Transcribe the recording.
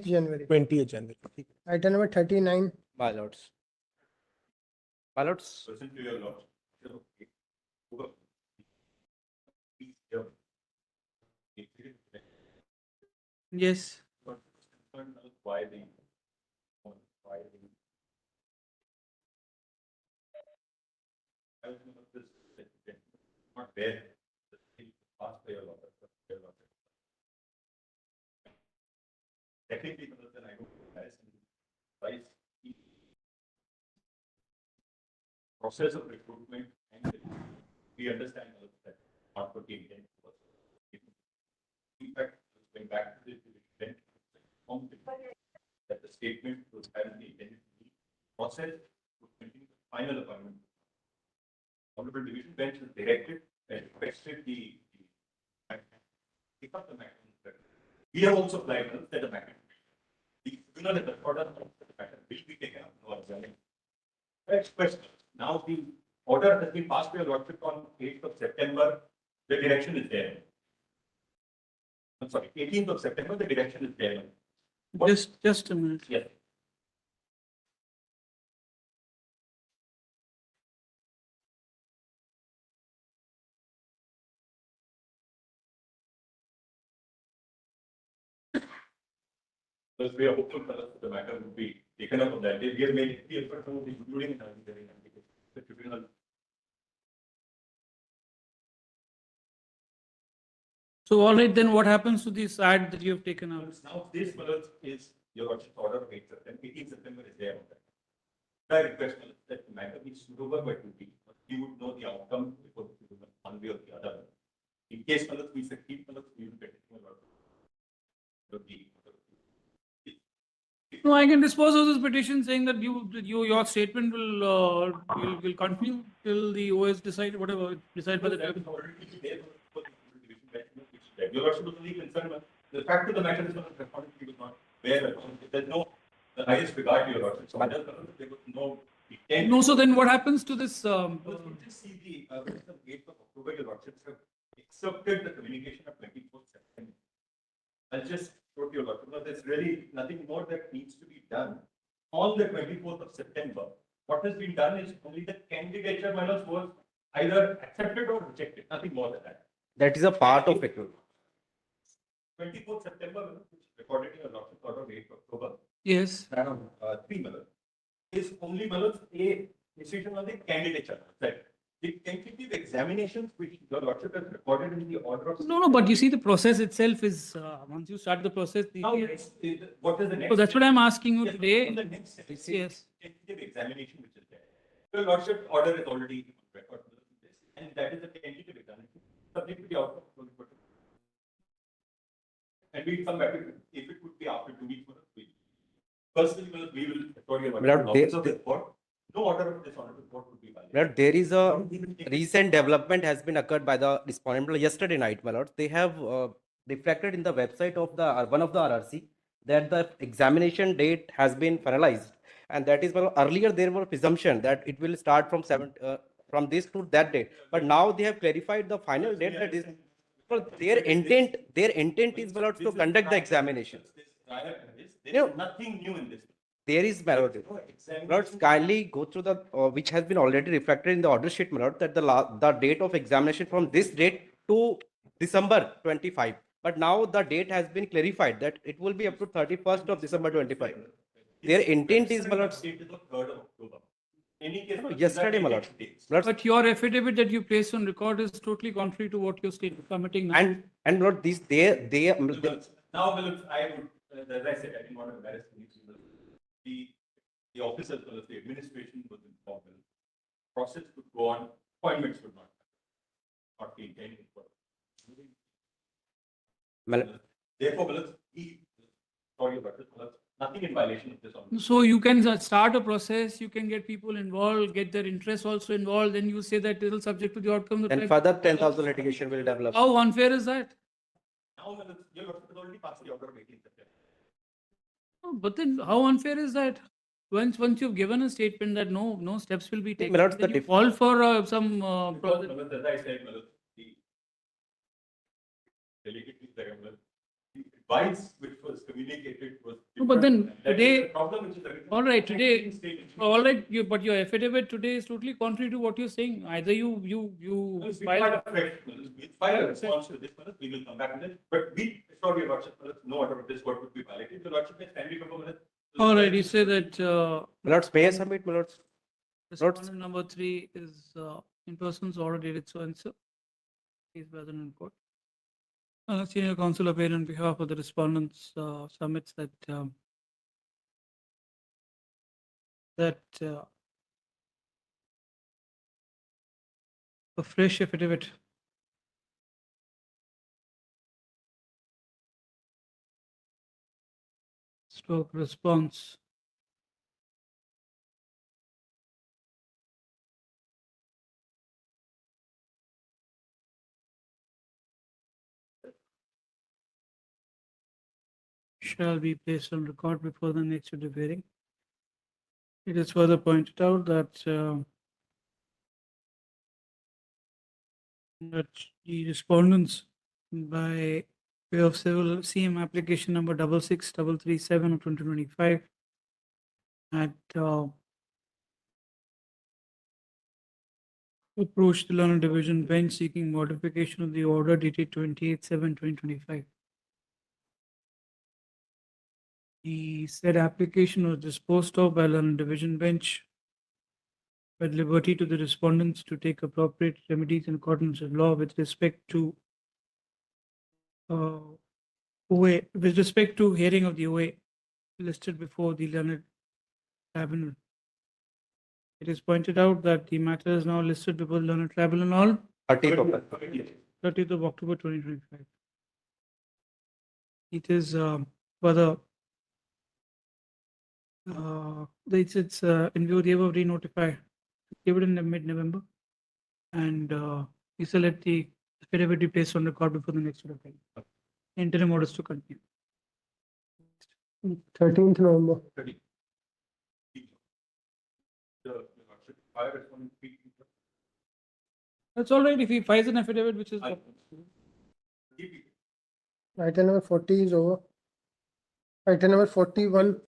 January. 20th January. Item number 39. Ballots. Ballots. Present to your lordship. Yes. Why the not there. Passed by your lordship. Technically, then I don't why process of recruitment and we understand that not what the intent was. In fact, going back to the intent that the statement was apparently intended to be process to continue the final appointment. Honorable Division Bench has directed and requested the pick up the mechanism. We have also applied that the mechanism. The order of the matter will be taken up no examining. Next question. Now the order has been passed by your lordship on 8th of September. The direction is there. I'm sorry, 18th of September, the direction is there. Just a minute. Yes. Because we are hopeful that the matter would be taken up on that day. We have made the effort to including in the tribunal. So, all right, then what happens to this ad that you have taken out? Now, this is your lordship's order of 8th September. 18th September is there on that. I request that the matter be suitable by 2 You would know the outcome before the tribunal, one way or the other. In case we succeed, we will get it. No, I can dispose of this petition saying that your statement will continue till the OS decide whatever decide by the time. Your lordship was only concerned with the fact of the matter is not he was not there. There's no the highest regard to your lordship. So there was no intent. No, so then what happens to this? Just see the 8th of October, your lordships have accepted the communication of 24th September. I'll just go to your lordship. There's really nothing more that needs to be done on the 24th of September. What has been done is only the candidature matters was either accepted or rejected. Nothing more than that. That is a part of it. 24th September, which is recorded in your lordship order of 8th October. Yes. 3 Malad, is only Malad a decision on the candidature. Right. The tentative examinations which your lordship has recorded in the order of. No, but you see the process itself is once you start the process. Now, what is the next? So that's what I'm asking you today. The next step is Yes. tentative examination which is there. Your lordship order is already on record with this, and that is the tentative examination subject to the outcome. And we come back to it. If it would be after 2 weeks, personally, we will authority of the court. No order of this honorable court would be violated. There is a recent development has been occurred by the respondent yesterday night, my lord. They have reflected in the website of the one of the RRC that the examination date has been finalized, and that is earlier there were presumption that it will start from from this to that date, but now they have clarified the final date that is. So their intent is to conduct the examinations. There is nothing new in this. There is, my lord. Lord, kindly go through the which has been already reflected in the order sheet, my lord, that the date of examination from this date to December 25. But now the date has been clarified that it will be up to 31st of December 25. Their intent is, my lord. Date is the 3rd of October. Any case, Yesterday, my lord. But your affidavit that you place on record is totally contrary to what your state is submitting now. And Lord, this they now, I would, as I said, I didn't want to embarrass the officers, the administration was informed. Process would go on, appointments would not be intended for. Therefore, sorry about this, nothing in violation of this. So you can start a process, you can get people involved, get their interests also involved, then you say that it is subject to the outcome. and further 10,000 litigation will develop. How unfair is that? Now, your lordship has already passed the order of 18th September. But then how unfair is that? Once you've given a statement that no steps will be taken, My lord, then you call for some. Because, as I said, the delegate is there. advice which was communicated was. No, but then different, and that is today- the problem which is arising. All right, today- State- All right, but your affidavit today is totally contrary to what you're saying. Either you We'll filed. file a response to this, Manoj. We will come back to this, but we assure your lordship, Manoj, no order of this court would be violated. Your lordship may kindly come over. All right, you say that, My lords, may I submit, my lords? respondent number 3 is, in person's order dated so and so. He is present in court. Senior counsel appeared on behalf of the respondents, submits that, a fresh affidavit stroke response shall be placed on record before the next hearing. It is further pointed out that that the respondents by way of civil CM application number 66337 of 2025 had approached the London Division bench seeking modification of the order dated 28/7/2025. The said application was disposed of by London Division bench with liberty to the respondents to take appropriate remedies in accordance with law with respect to OA, with respect to hearing of the OA listed before the learned tribunal. It is pointed out that the matter is now listed before the learned tribunal on 30th of 30th of October 2025. It is further it's in view of the above re-notify, give it in the mid-November, and you shall let the affidavit be placed on record before the next hearing. Interim orders to continue. 13th November. That's all right if he files an affidavit, which is Item number 40 is over. Item number 41